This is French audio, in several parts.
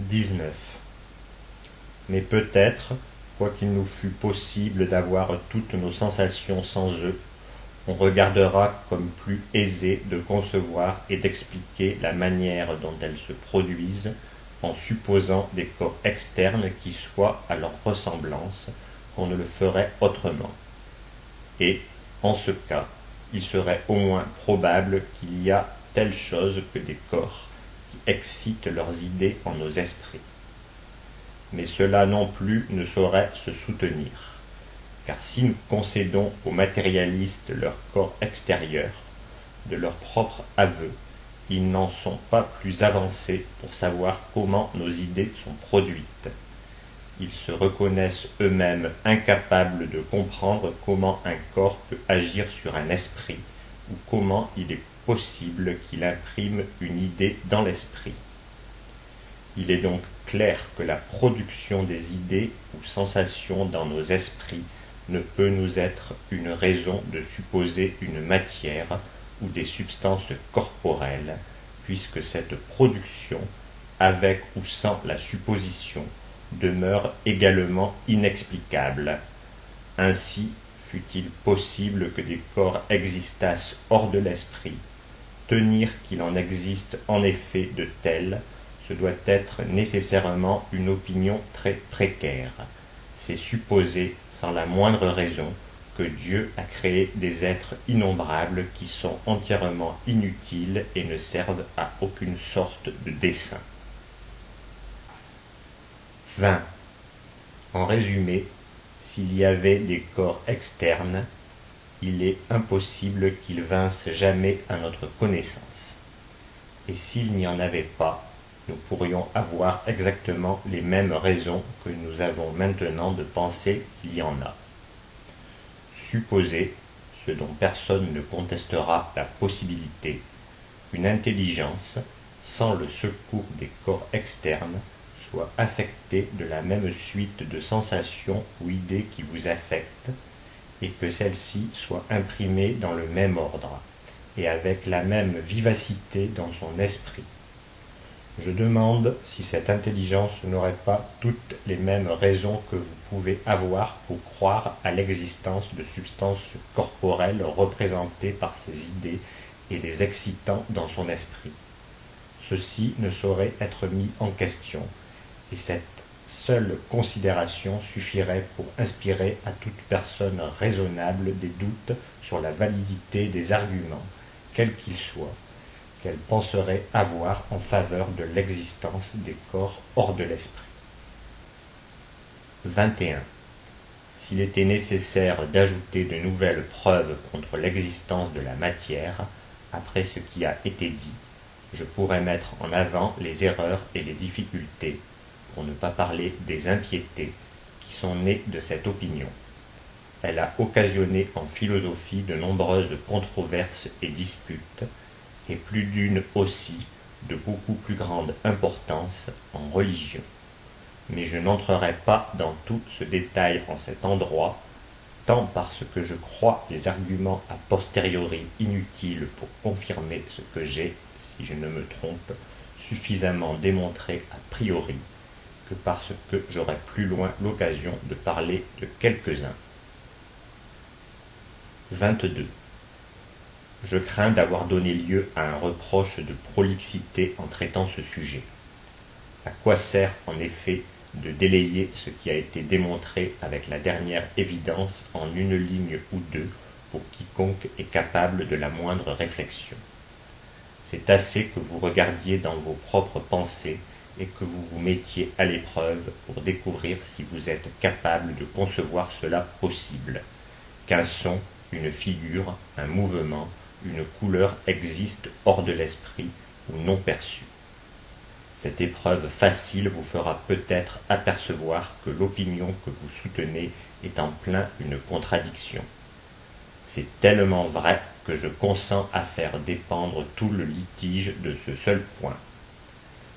19. Mais peut-être, quoiqu'il nous fût possible d'avoir toutes nos sensations sans eux, on regardera comme plus aisé de concevoir et d'expliquer la manière dont elles se produisent en supposant des corps externes qui soient à leur ressemblance qu'on ne le ferait autrement. Et, en ce cas, il serait au moins probable qu'il y a telle chose que des corps qui excitent leurs idées en nos esprits. Mais cela non plus ne saurait se soutenir, car si nous concédons aux matérialistes leur corps extérieur, de leur propre aveu, ils n'en sont pas plus avancés pour savoir comment nos idées sont produites. Ils se reconnaissent eux-mêmes incapables de comprendre comment un corps peut agir sur un esprit, ou comment il est possible qu'il imprime une idée dans l'esprit. Il est donc clair que la production des idées ou sensations dans nos esprits ne peut nous être une raison de supposer une matière ou des substances corporelles, puisque cette production, avec ou sans la supposition, demeure également inexplicable. Ainsi fût-il possible que des corps existassent hors de l'esprit, tenir qu'il en existe en effet de tels, ce doit être nécessairement une opinion très précaire. C'est supposer, sans la moindre raison, que Dieu a créé des êtres innombrables qui sont entièrement inutiles et ne servent à aucune sorte de dessein. 20. En résumé, s'il y avait des corps externes, il est impossible qu'ils vinssent jamais à notre connaissance. Et s'il n'y en avait pas, nous pourrions avoir exactement les mêmes raisons que nous avons maintenant de penser qu'il y en a. Supposez, ce dont personne ne contestera la possibilité, qu'une intelligence, sans le secours des corps externes, soit affectée de la même suite de sensations ou idées qui vous affectent, et que celle-ci soit imprimée dans le même ordre, et avec la même vivacité dans son esprit. Je demande si cette intelligence n'aurait pas toutes les mêmes raisons que vous pouvez avoir pour croire à l'existence de substances corporelles représentées par ces idées et les excitant dans son esprit. Ceci ne saurait être mis en question, et cette seule considération suffirait pour inspirer à toute personne raisonnable des doutes sur la validité des arguments, quels qu'ils soient, qu'elle penserait avoir en faveur de l'existence des corps hors de l'esprit. 21. S'il était nécessaire d'ajouter de nouvelles preuves contre l'existence de la matière, après ce qui a été dit, je pourrais mettre en avant les erreurs et les difficultés, pour ne pas parler des impiétés, qui sont nées de cette opinion. Elle a occasionné en philosophie de nombreuses controverses et disputes, et plus d'une aussi, de beaucoup plus grande importance, en religion. Mais je n'entrerai pas dans tout ce détail en cet endroit, tant parce que je crois les arguments a posteriori inutiles pour confirmer ce que j'ai, si je ne me trompe, suffisamment démontré a priori, que parce que j'aurai plus loin l'occasion de parler de quelques-uns. 22. Je crains d'avoir donné lieu à un reproche de prolixité en traitant ce sujet. À quoi sert en effet de délayer ce qui a été démontré avec la dernière évidence en une ligne ou deux pour quiconque est capable de la moindre réflexion? C'est assez que vous regardiez dans vos propres pensées et que vous vous mettiez à l'épreuve pour découvrir si vous êtes capable de concevoir cela possible, qu'un son, une figure, un mouvement, une couleur existe hors de l'esprit ou non perçue. Cette épreuve facile vous fera peut-être apercevoir que l'opinion que vous soutenez est en plein une contradiction. C'est tellement vrai que je consens à faire dépendre tout le litige de ce seul point.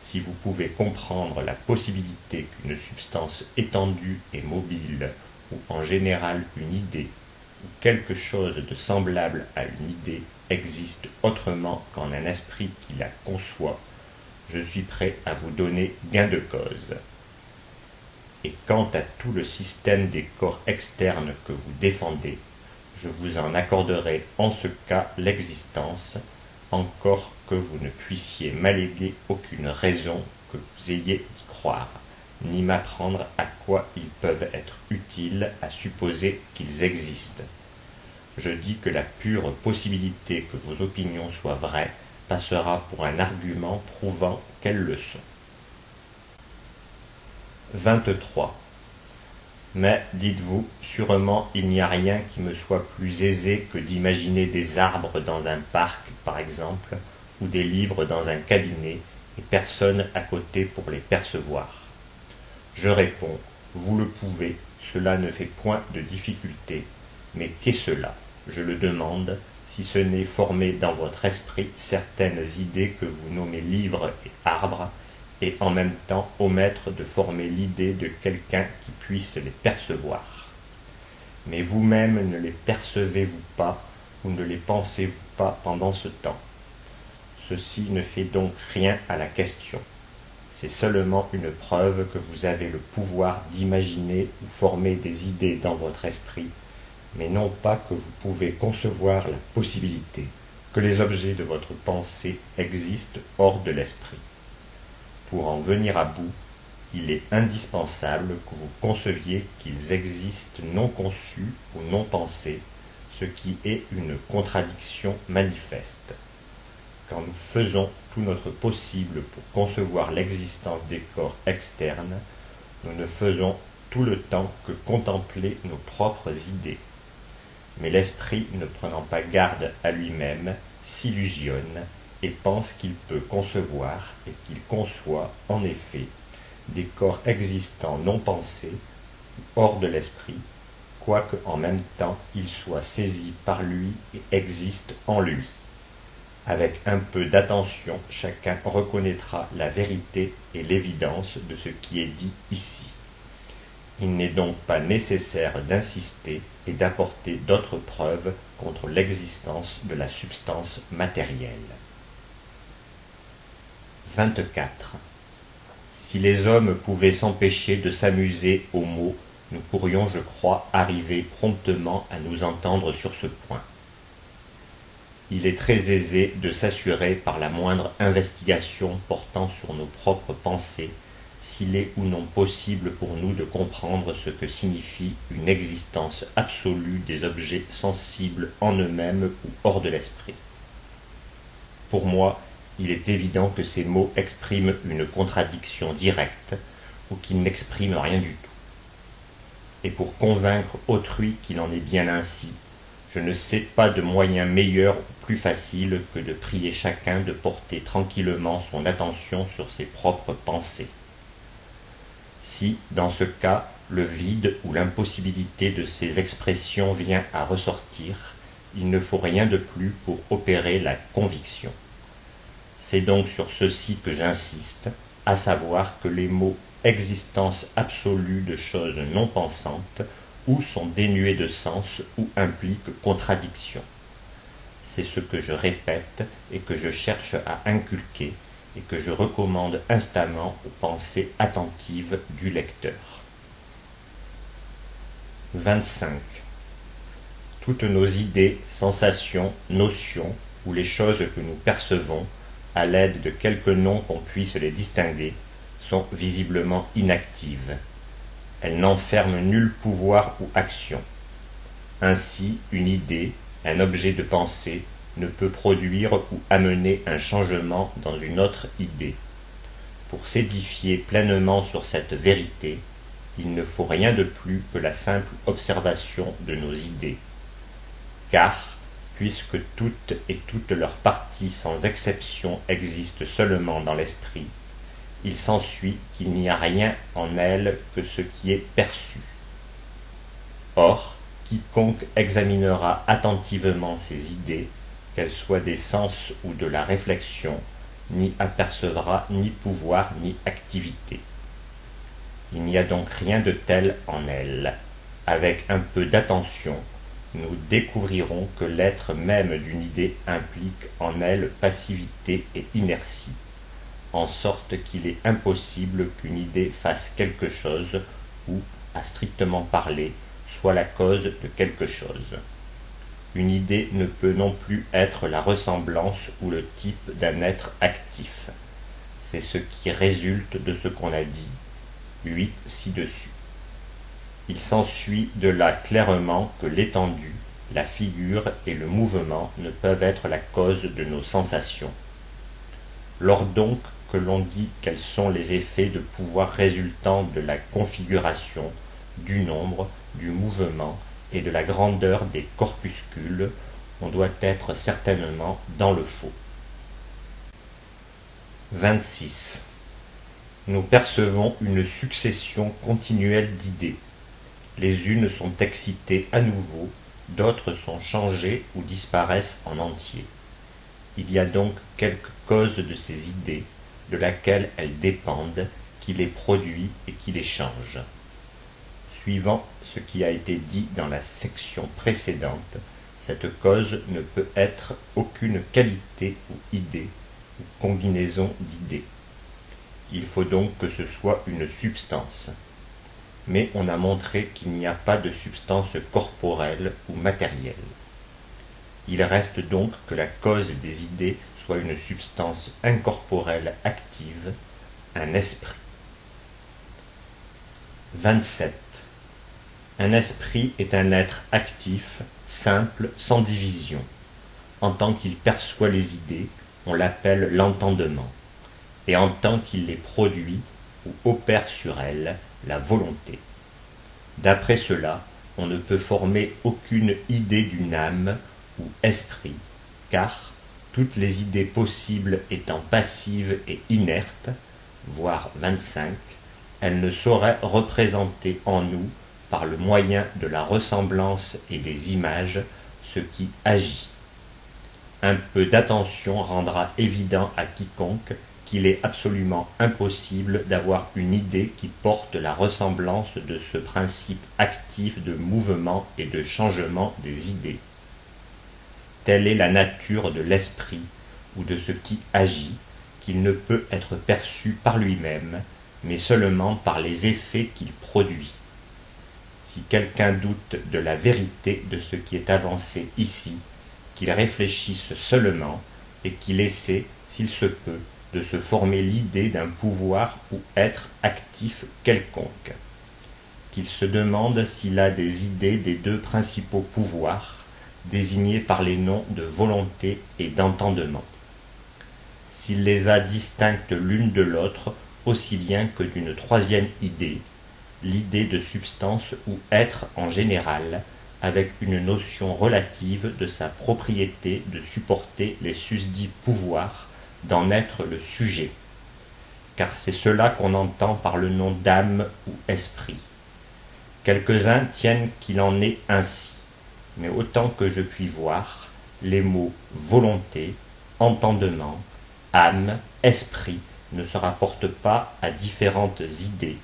Si vous pouvez comprendre la possibilité qu'une substance étendue et mobile, ou en général une idée, ou quelque chose de semblable à une idée existe autrement qu'en un esprit qui la conçoit, je suis prêt à vous donner gain de cause. Et quant à tout le système des corps externes que vous défendez, je vous en accorderai en ce cas l'existence, encore que vous ne puissiez m'alléguer aucune raison que vous ayez d'y croire, ni m'apprendre à quoi ils peuvent être utiles à supposer qu'ils existent. Je dis que la pure possibilité que vos opinions soient vraies passera pour un argument prouvant qu'elles le sont. 23. Mais, dites-vous, sûrement il n'y a rien qui me soit plus aisé que d'imaginer des arbres dans un parc, par exemple, ou des livres dans un cabinet, et personne à côté pour les percevoir. Je réponds, vous le pouvez, cela ne fait point de difficulté, mais qu'est cela, je le demande, si ce n'est former dans votre esprit certaines idées que vous nommez livres et arbres, et en même temps omettre de former l'idée de quelqu'un qui puisse les percevoir. Mais vous-même ne les percevez-vous pas, ou ne les pensez-vous pas pendant ce temps? Ceci ne fait donc rien à la question. C'est seulement une preuve que vous avez le pouvoir d'imaginer ou former des idées dans votre esprit, mais non pas que vous pouvez concevoir la possibilité que les objets de votre pensée existent hors de l'esprit. Pour en venir à bout, il est indispensable que vous conceviez qu'ils existent non conçus ou non pensés, ce qui est une contradiction manifeste. Quand nous faisons tout notre possible pour concevoir l'existence des corps externes, nous ne faisons tout le temps que contempler nos propres idées. Mais l'esprit, ne prenant pas garde à lui-même, s'illusionne et pense qu'il peut concevoir et qu'il conçoit, en effet, des corps existants non pensés, hors de l'esprit, quoique en même temps ils soient saisis par lui et existent en lui. Avec un peu d'attention, chacun reconnaîtra la vérité et l'évidence de ce qui est dit ici. Il n'est donc pas nécessaire d'insister et d'apporter d'autres preuves contre l'existence de la substance matérielle. 24. Si les hommes pouvaient s'empêcher de s'amuser aux mots, nous pourrions, je crois, arriver promptement à nous entendre sur ce point. Il est très aisé de s'assurer par la moindre investigation portant sur nos propres pensées s'il est ou non possible pour nous de comprendre ce que signifie une existence absolue des objets sensibles en eux-mêmes ou hors de l'esprit. Pour moi, il est évident que ces mots expriment une contradiction directe ou qu'ils n'expriment rien du tout. Et pour convaincre autrui qu'il en est bien ainsi, je ne sais pas de moyen meilleur ou plus facile que de prier chacun de porter tranquillement son attention sur ses propres pensées. Si, dans ce cas, le vide ou l'impossibilité de ces expressions vient à ressortir, il ne faut rien de plus pour opérer la conviction. C'est donc sur ceci que j'insiste, à savoir que les mots « existence absolue de choses non pensantes » ou sont dénués de sens ou impliquent contradiction. C'est ce que je répète et que je cherche à inculquer et que je recommande instamment aux pensées attentives du lecteur. 25. Toutes nos idées, sensations, notions, ou les choses que nous percevons, à l'aide de quelque nom qu'on puisse les distinguer, sont visiblement inactives. Elles n'enferment nul pouvoir ou action. Ainsi, une idée, un objet de pensée, ne peut produire ou amener un changement dans une autre idée. Pour s'édifier pleinement sur cette vérité, il ne faut rien de plus que la simple observation de nos idées. Car, puisque toutes et toutes leurs parties sans exception existent seulement dans l'esprit, il s'ensuit qu'il n'y a rien en elles que ce qui est perçu. Or, quiconque examinera attentivement ces idées, qu'elles soient des sens ou de la réflexion, n'y apercevra ni pouvoir ni activité. Il n'y a donc rien de tel en elles. Avec un peu d'attention, nous découvrirons que l'être même d'une idée implique en elle passivité et inertie. en sorte qu'il est impossible qu'une idée fasse quelque chose ou, à strictement parler, soit la cause de quelque chose. Une idée ne peut non plus être la ressemblance ou le type d'un être actif. C'est ce qui résulte de ce qu'on a dit, 8 ci-dessus. Il s'ensuit de là clairement que l'étendue, la figure et le mouvement ne peuvent être la cause de nos sensations. Lors donc que l'on dit quels sont les effets de pouvoir résultant de la configuration, du nombre, du mouvement et de la grandeur des corpuscules, on doit être certainement dans le faux. 26. Nous percevons une succession continuelle d'idées. Les unes sont excitées à nouveau, d'autres sont changées ou disparaissent en entier. Il y a donc quelque cause de ces idées, de laquelle elles dépendent, qui les produit et qui les change. Suivant ce qui a été dit dans la section précédente, cette cause ne peut être aucune qualité ou idée, ou combinaison d'idées. Il faut donc que ce soit une substance. Mais on a montré qu'il n'y a pas de substance corporelle ou matérielle. Il reste donc que la cause des idées soit une substance incorporelle active, un esprit. 27. Un esprit est un être actif, simple, sans division. En tant qu'il perçoit les idées, on l'appelle l'entendement, et en tant qu'il les produit ou opère sur elles, la volonté. D'après cela, on ne peut former aucune idée d'une âme ou esprit, car, toutes les idées possibles étant passives et inertes, voire 25, elles ne sauraient représenter en nous, par le moyen de la ressemblance et des images, ce qui agit. Un peu d'attention rendra évident à quiconque qu'il est absolument impossible d'avoir une idée qui porte la ressemblance de ce principe actif de mouvement et de changement des idées. Telle est la nature de l'esprit ou de ce qui agit, qu'il ne peut être perçu par lui-même, mais seulement par les effets qu'il produit. Si quelqu'un doute de la vérité de ce qui est avancé ici, qu'il réfléchisse seulement et qu'il essaie, s'il se peut, de se former l'idée d'un pouvoir ou être actif quelconque. Qu'il se demande s'il a des idées des deux principaux pouvoirs, désignés par les noms de volonté et d'entendement. S'il les a distinctes l'une de l'autre, aussi bien que d'une troisième idée, l'idée de substance ou être en général, avec une notion relative de sa propriété de supporter les susdits pouvoirs, d'en être le sujet, car c'est cela qu'on entend par le nom d'âme ou esprit. Quelques-uns tiennent qu'il en est ainsi, mais autant que je puis voir, les mots volonté, entendement, âme, esprit ne se rapportent pas à différentes idées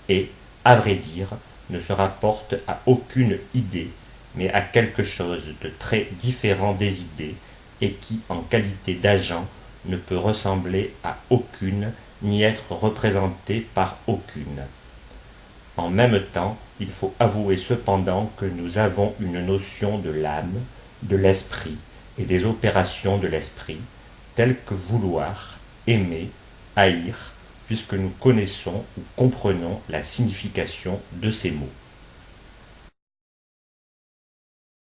et, à vrai dire, ne se rapportent à aucune idée, mais à quelque chose de très différent des idées et qui, en qualité d'agent, ne peut ressembler à aucune ni être représenté par aucune. En même temps, il faut avouer cependant que nous avons une notion de l'âme, de l'esprit et des opérations de l'esprit, telles que vouloir, aimer, haïr, puisque nous connaissons ou comprenons la signification de ces mots.